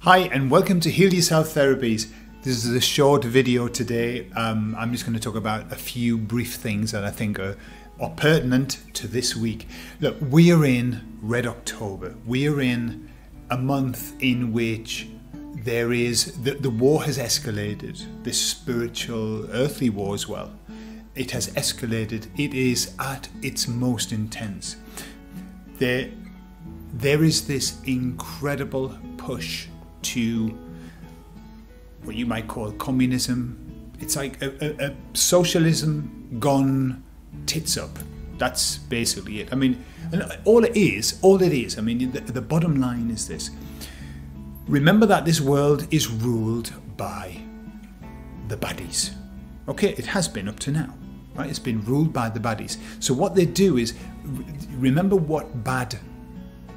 Hi and welcome to Heal Yourself Therapies. This is a short video today. I'm just going to talk about a few brief things that I think are pertinent to this week. Look, we are in Red October. We are in a month in which there is, the war has escalated. This spiritual, earthly war as well. It has escalated. It is at its most intense. There is this incredible push to what you might call communism. It's like a socialism gone tits up. That's basically it. I mean, and all it is, I mean, the bottom line is this. Remember that this world is ruled by the baddies. Okay, it has been up to now, right? It's been ruled by the baddies. So what they do is, remember what bad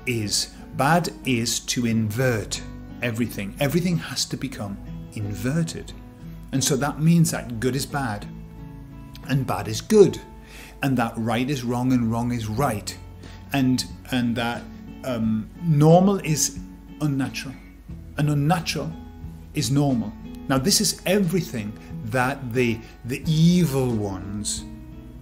is. Bad is to invert everything. Everything has to become inverted. And so that means that good is bad and bad is good, and that right is wrong and wrong is right, and that normal is unnatural and unnatural is normal. Now this is everything that the evil ones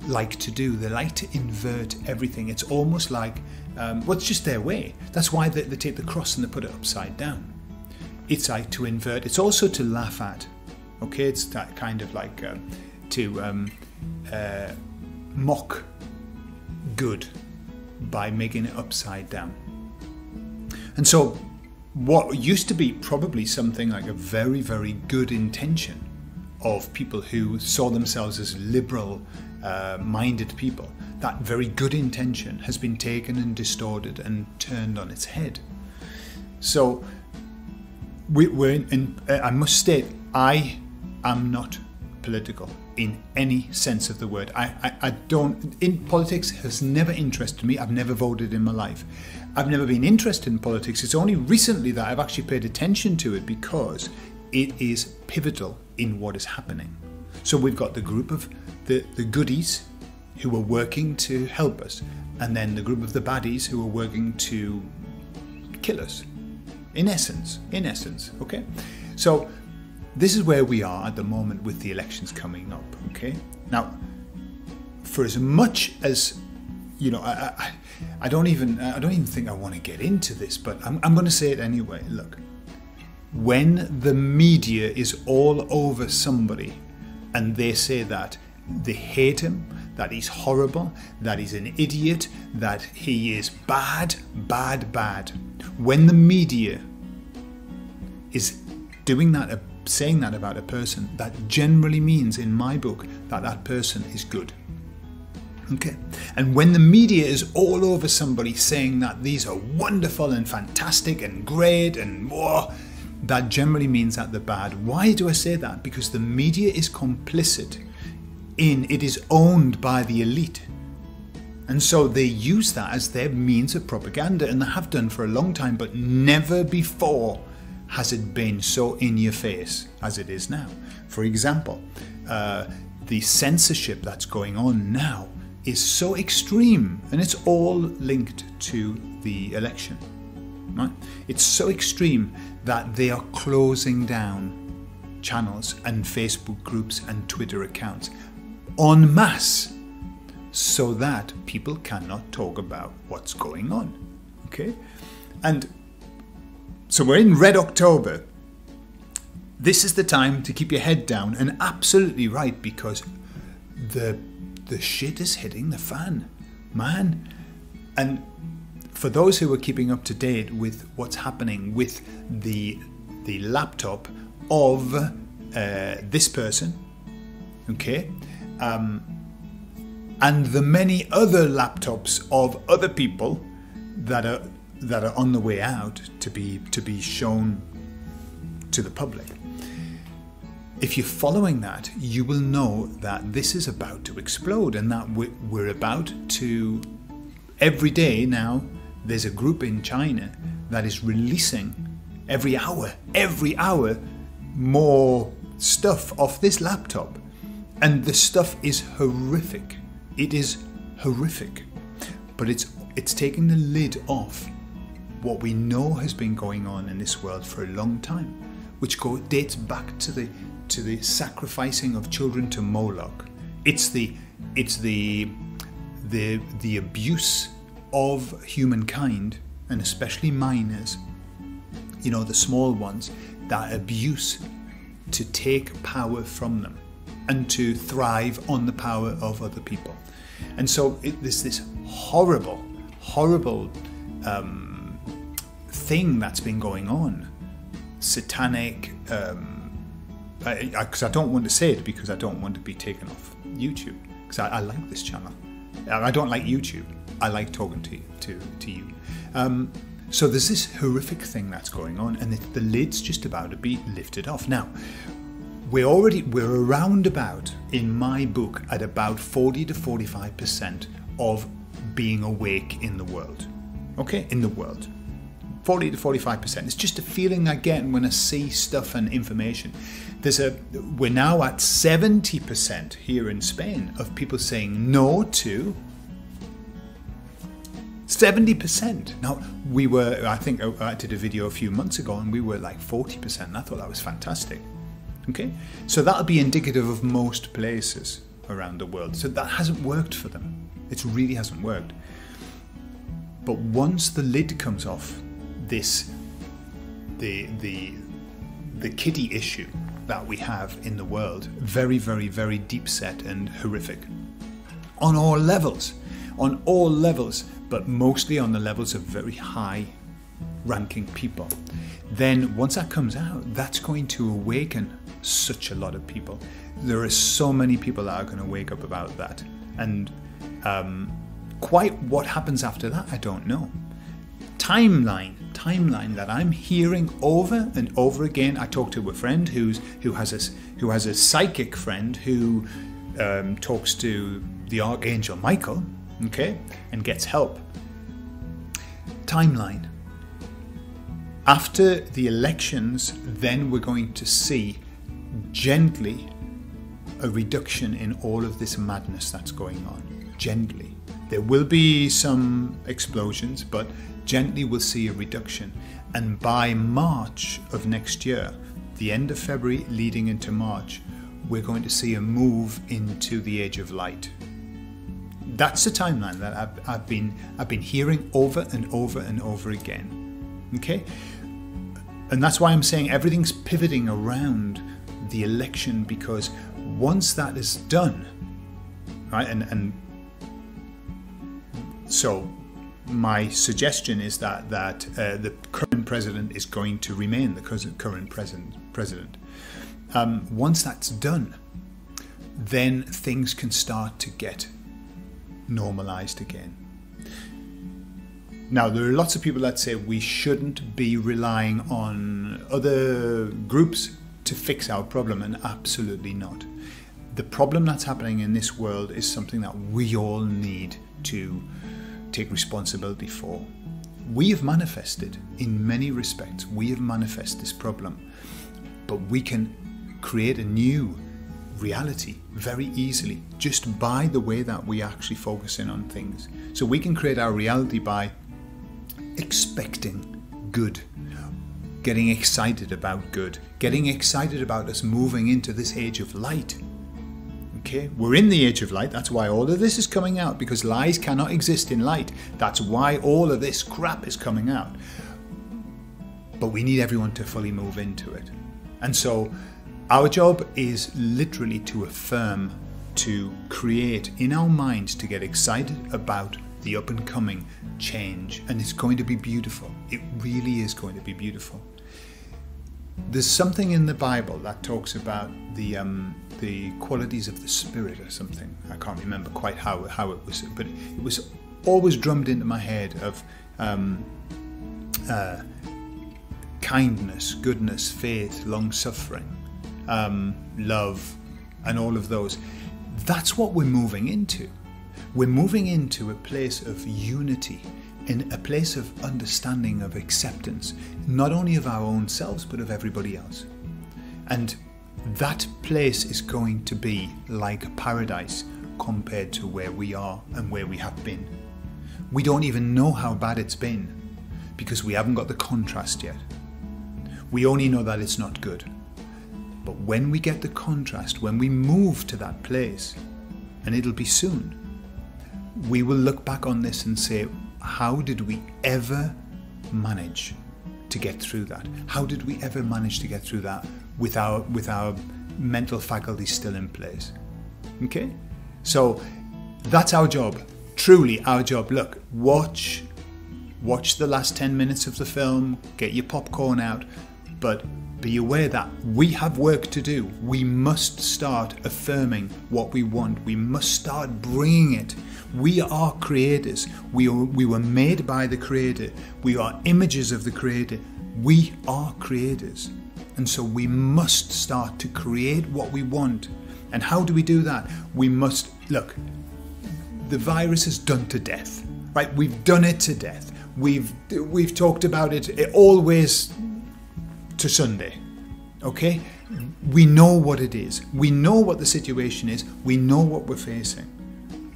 like to do. They like to invert everything. It's almost like well, it's just their way. That's why they take the cross and they put it upside down. It's like to invert. It's also to laugh at. Okay, it's that kind of like to mock good by making it upside down. And so what used to be probably something like a very, very good intention of people who saw themselves as liberal minded people, that very good intention has been taken and distorted and turned on its head. So I must state, I am not political in any sense of the word. I don't, in politics has never interested me. I've never voted in my life. I've never been interested in politics. It's only recently that I've actually paid attention to it because it is pivotal in what is happening. So we've got the group of the goodies who are working to help us, and then the group of the baddies who are working to kill us. In essence, okay? So this is where we are at the moment with the elections coming up, okay? Now, for as much as, you know, I don't even think I want to get into this, but I'm going to say it anyway. Look, when the media is all over somebody and they say that they hate him, that he's horrible, that he's an idiot, that he is bad. When the media is doing that, saying that about a person, that generally means, in my book, that that person is good. Okay? And when the media is all over somebody saying that these are wonderful and fantastic and great and whoa, that generally means that they're bad. Why do I say that? Because the media is complicit in, it is owned by the elite. And so they use that as their means of propaganda, and they have done for a long time, but never before has it been so in your face as it is now. For example, the censorship that's going on now is so extreme, and it's all linked to the election. Right? It's so extreme that they are closing down channels and Facebook groups and Twitter accounts en masse, so that people cannot talk about what's going on. Okay? And so we're in Red October. This is the time to keep your head down, and absolutely right, because the shit is hitting the fan, man. And for those who are keeping up to date with what's happening with the laptop of this person, okay, and the many other laptops of other people that are on the way out to be shown to the public. If you're following that, you will know that this is about to explode, and that we're about to, every day now, there's a group in China that is releasing every hour more stuff off this laptop. And the stuff is horrific. It is horrific. But it's taking the lid off what we know has been going on in this world for a long time, which dates back to the sacrificing of children to Moloch. It's the abuse of humankind, and especially minors, you know, the small ones, that abuse to take power from them and to thrive on the power of other people. And so there's this horrible thing that's been going on, satanic, because I don't want to say it because I don't want to be taken off YouTube, because I like this channel. I don't like YouTube. I like talking to you. So there's this horrific thing that's going on, and the lid's just about to be lifted off. Now, we're around about, in my book, at about 40 to 45% of being awake in the world. Okay, in the world. 40 to 45%. It's just a feeling I get when I see stuff and information. We're now at 70% here in Spain of people saying no to 70%. Now, I think I did a video a few months ago and we were like 40%. And I thought that was fantastic. Okay, so that'll be indicative of most places around the world. So that hasn't worked for them. It really hasn't worked. But once the lid comes off, the kiddie issue that we have in the world, very, very, very deep set and horrific on all levels, but mostly on the levels of very high ranking people. Then once that comes out, that's going to awaken such a lot of people. There are so many people that are going to wake up about that, and quite what happens after that, I don't know. Timeline that I'm hearing over and over again. I talked to a friend who has a psychic friend who talks to the Archangel Michael, okay, and gets help. Timeline. After the elections, then we're going to see gently a reduction in all of this madness that's going on. Gently. There will be some explosions, but gently we'll see a reduction. And by March of next year, the end of February leading into March, we're going to see a move into the age of light. That's the timeline that I've been hearing over and over and over again. Okay? And that's why I'm saying everything's pivoting around the election, because once that is done, right, and so my suggestion is that the current president is going to remain the current president. Once that's done, then things can start to get normalized again. Now, there are lots of people that say we shouldn't be relying on other groups to fix our problem, and absolutely not. The problem that's happening in this world is something that we all need to take responsibility for. We have manifested, in many respects, we have manifested this problem, but we can create a new reality very easily just by the way that we actually focus in on things. So we can create our reality by expecting good, getting excited about good, getting excited about us moving into this age of light. Okay, we're in the age of light. That's why all of this is coming out, because lies cannot exist in light. That's why all of this crap is coming out. But we need everyone to fully move into it. And so our job is literally to affirm, to create in our minds, to get excited about the up and coming change. And it's going to be beautiful. It really is going to be beautiful. There's something in the Bible that talks about the qualities of the Spirit or something. I can't remember quite how it was, but it was always drummed into my head of kindness, goodness, faith, long-suffering, love, and all of those. That's what we're moving into. We're moving into a place of unity, in a place of understanding, of acceptance, not only of our own selves, but of everybody else. And that place is going to be like a paradise compared to where we are and where we have been. We don't even know how bad it's been. because we haven't got the contrast yet. We only know that it's not good. But when we get the contrast, when we move to that place, and it'll be soon, we will look back on this and say, how did we ever manage to get through that? How did we ever manage to get through that with our mental faculties still in place? Okay? So that's our job, truly our job. Look, watch the last 10 minutes of the film, get your popcorn out, but be aware that we have work to do. We must start affirming what we want. We must start bringing it. We are creators. We were made by the Creator. We are images of the Creator. We are creators. And so we must start to create what we want. And how do we do that? We must, look, the virus is done to death, right? We've done it to death. We've talked about it always to Sunday, okay? We know what it is. We know what the situation is. We know what we're facing.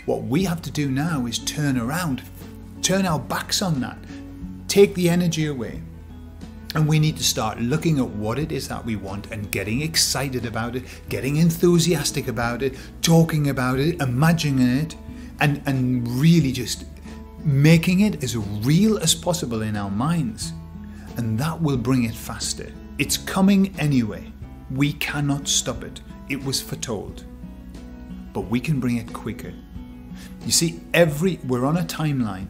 What we have to do now is turn around, turn our backs on that, take the energy away. And we need to start looking at what it is that we want and getting excited about it, getting enthusiastic about it, talking about it, imagining it, and really just making it as real as possible in our minds. And that will bring it faster. It's coming anyway. We cannot stop it. It was foretold. But we can bring it quicker. You see, we're on a timeline.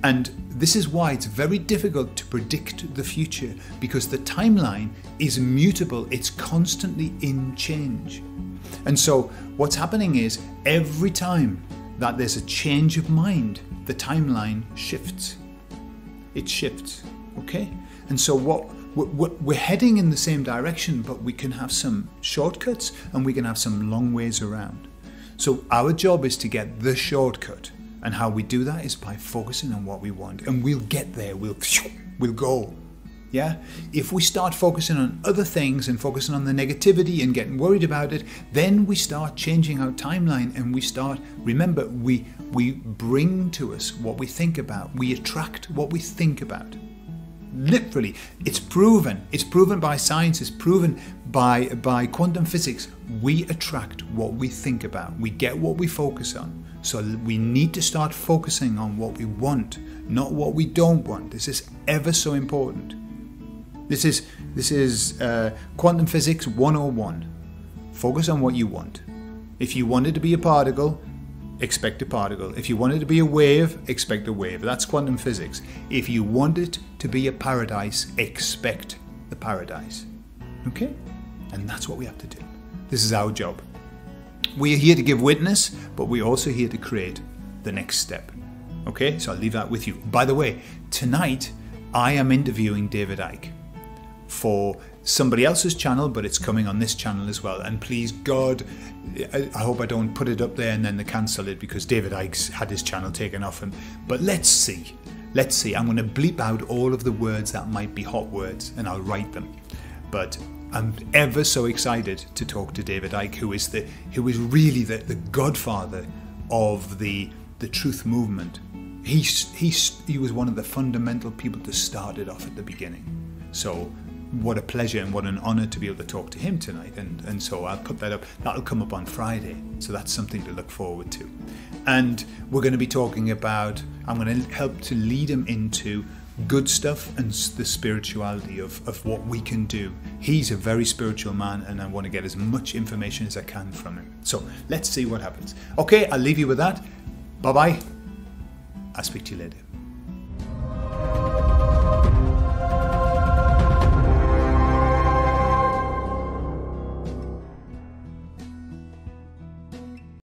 And this is why it's very difficult to predict the future, because the timeline is mutable. It's constantly in change. And so what's happening is every time that there's a change of mind, the timeline shifts. It shifts, okay? And so we're heading in the same direction, but we can have some shortcuts and we can have some long ways around. So our job is to get the shortcut. And how we do that is by focusing on what we want. And we'll get there, we'll go. Yeah? If we start focusing on other things and focusing on the negativity and getting worried about it, then we start changing our timeline and we start, remember, we bring to us what we think about. We attract what we think about. Literally, it's proven. It's proven by science. It's proven by quantum physics. We attract what we think about. We get what we focus on. So we need to start focusing on what we want, not what we don't want. This is ever so important. This is quantum physics 101. Focus on what you want. If you want it to be a particle, expect a particle. If you want it to be a wave, expect a wave. That's quantum physics. If you want it to be a paradise, expect the paradise. Okay? And that's what we have to do. This is our job. We are here to give witness, but we're also here to create the next step. Okay? So I'll leave that with you. By the way, tonight I am interviewing David Icke for somebody else's channel, but it's coming on this channel as well. And please, God, I hope I don't put it up there and then they cancel it, because David Icke's had his channel taken off him. But let's see. Let's see. I'm going to bleep out all of the words that might be hot words and I'll write them. But I'm ever so excited to talk to David Icke, who is really the godfather of the truth movement. He was one of the fundamental people to start it off at the beginning. So what a pleasure and what an honor to be able to talk to him tonight. And so I'll put that up. That'll come up on Friday. So that's something to look forward to. And we're going to be talking about, I'm going to help to lead him into good stuff and the spirituality of what we can do. He's a very spiritual man and I want to get as much information as I can from him. So let's see what happens. Okay, I'll leave you with that. Bye-bye. I'll speak to you later.